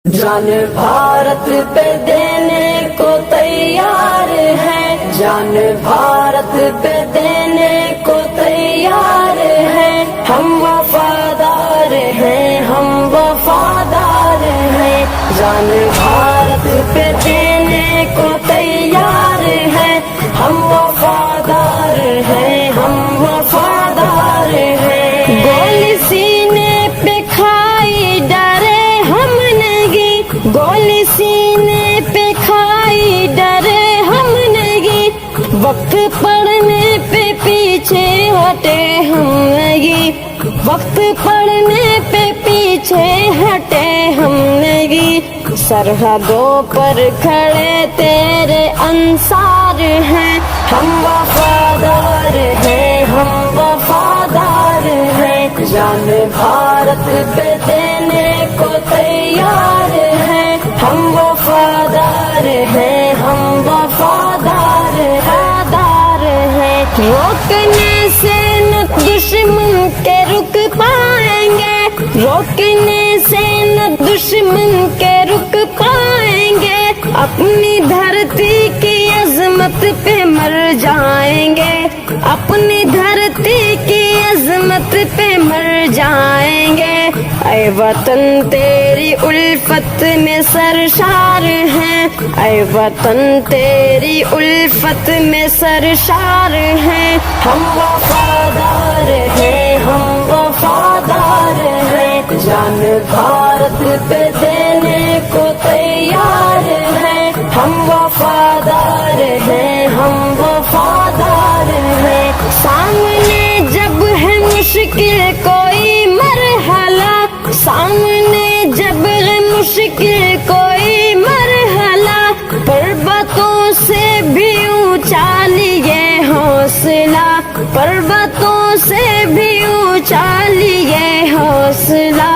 जान भारत पे देने को तैयार है, जान भारत पे देने को तैयार है। हम वफादार हैं, हम वफादार हैं। जान भारत पे देने को तैयार है, हम वफादार हैं, हम वफादार हैं। गोली सीने पे खाई डरे हम नहीं, गोली सीने पे खाई डरे हम नहीं। वक्त पड़ने पे पीछे हटे हम नहीं, वक्त पड़ने पे पीछे हटे हम नहीं। सरहदों पर खड़े तेरे अंसार हैं, हम वफादार हैं, हम वफादार हैं। जान भारत पे देने को तैयार हैं, हम वफादार हैं, हम वफादार हैं। रोकने से न दुश्मन के रुक पाएंगे, रोकने से न दुश्मन के रुक पाएंगे। अपनी धरती की अजमत पे मर जाएंगे, अपनी धरती की अजमत पे मर जाएंगे। ऐ वतन तेरी उल्फत में सरशार हैं, ऐ वतन तेरी उल्फत में सरशार हैं। हम वफादार हैं, हम वफादार हैं। जान भारत पे देने को तैयार हैं, हम वफादार हैं, हम वफादार हैं। सामने जब है मुश्किल कोई मरहला, सामने जब है मुश्किल कोई मरहला, पर्वतों से भी ऊंचा लिए हौसला, पर्वतों से भी ऊंचा लिए हौसला।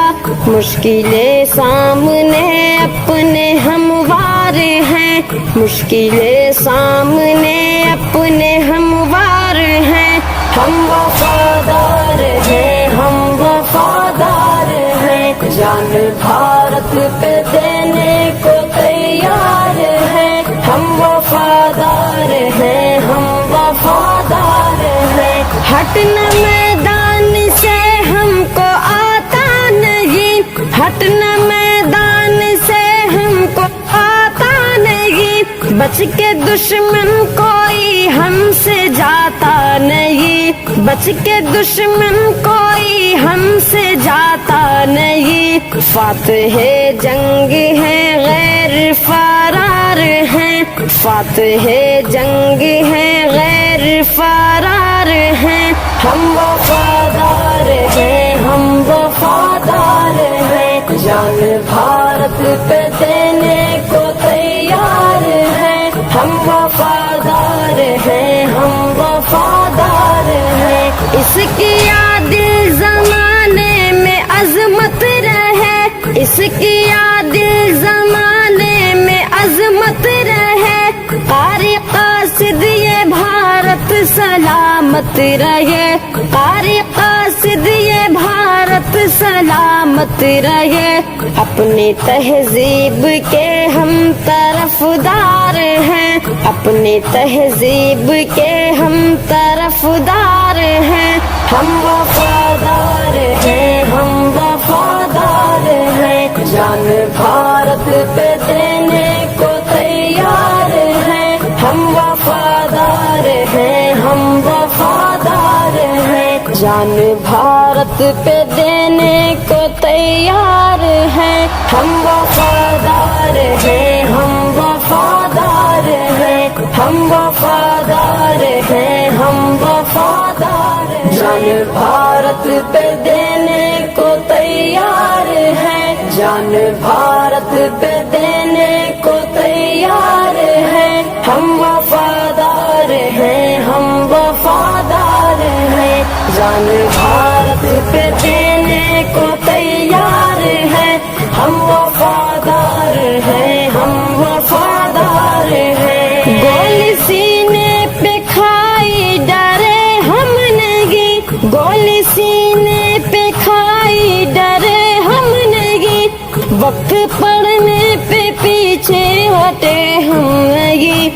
मुश्किलें सामने अपने हमवार हैं, मुश्किलें सामने अपने हमवार हैं। हम वफादार हैं, हम वफादार हैं। जान भारत पे देने को तैयार हैं, हम वफादार हैं, हम वफादार हैं। हटना मैदान से हमको आता नहीं, हटना मैदान से हमको आता नहीं। बच के दुश्मन कोई हमसे जाता नहीं, बच के दुश्मन कोई हमसे जाता नहीं। फातहे जंग है गैर फरार हैं, फातहे जंग है गैर फरार हैं। हम वफादार हैं, हम वफादार हैं। जान भारत पे देने को तैयार हैं, हम वफादार हैं, हम वफादार हैं। इसकी याद ज़माने में अज़मत रहे, इसकी याद ज़माने में अज़मत रहे। कारी कासिद ये भारत सलामत रहे, कारी कासिद ये भारत सलामत रहे। अपनी तहजीब के हम तरफदार हैं, अपनी तहजीब के हम तरफदार हैं। हम वफादार हैं, हम वफादार हैं। जान भारत पे देने को तैयार हैं, हम वफादार हैं, हम वफादार हैं। जान भारत पे देने को तैयार हैं, हम वफादार हैं, हम वफादार हैं। हम वफादार हैं, हम वफादार हैं। जान भारत पे देने को तैयार हैं, जान भारत पे देने को तैयार हैं। हम वफादार हैं, हम वफादार हैं। जान भारत पे देने को तैयार हैं, हम वफादार हैं, हम वफादार हैं। गोली सीने पे खाई डरे हम नहीं, गोली सीने पे खाई डरे हम नहीं। वक्त पड़ने पे पीछे हटे हम नहीं,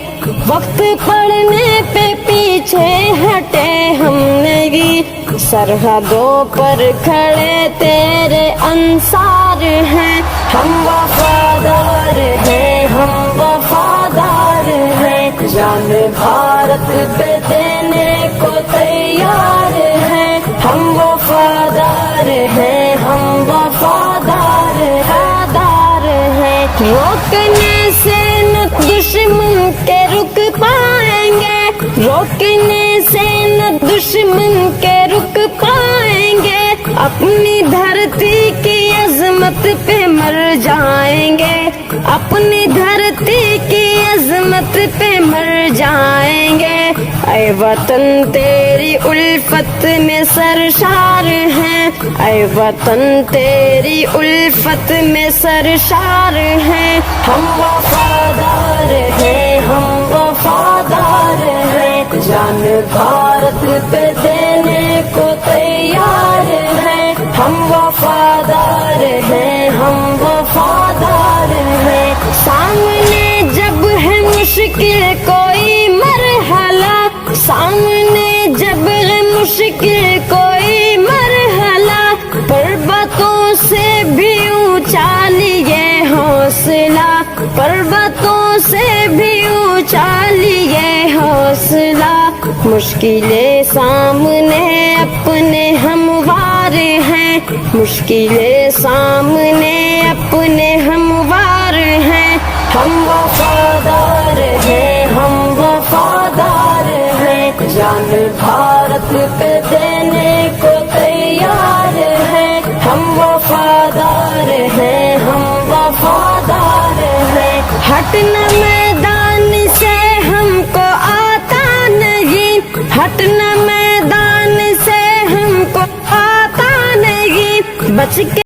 वक्त पड़ने पे पीछे हटे हम नहीं। सरहदों पर खड़े तेरे अंसार हैं, हम वफादार हैं, हम वफादार हैं। जान भारत पे देने को तैयार हैं, हम वफादार हैं, हम वफादार हैं। रोकने से न दुश्मन के रुक पाएंगे, रोकने से न दुश्मन के रुक पाएंगे। अपनी धरती की अजमत पे मर जाएंगे, अपनी धरती की अजमत पे मर जाएंगे। ऐ वतन तेरी उल्फत में सरशार हैं, ऐ वतन तेरी उल्फत में सरशार हैं। हम वफादार हैं, हम वफादार हैं। जान भारत पे देने को तैयार हैं, हम वफादार हैं, हम वफादार हैं। सामने जब है मुश्किल कोई मरहला, सामने जब है मुश्किल कोई मरहला, पर्वतों से भी ऊंचा लिए हौसला, पर्वतों से भी ऊंचा लिए हौसला। मुश्किलें सामने अपने हमवार हैं, मुश्किलें सामने अपने हमवार हैं। हम वफादार हैं, हम वफादार हैं। जान भारत पे देने को तैयार हैं, हम वफादार हैं, हम वफादार हैं। हटना मैदान से हमको आता नहीं, हटना मैदान से हमको आता नहीं। बच के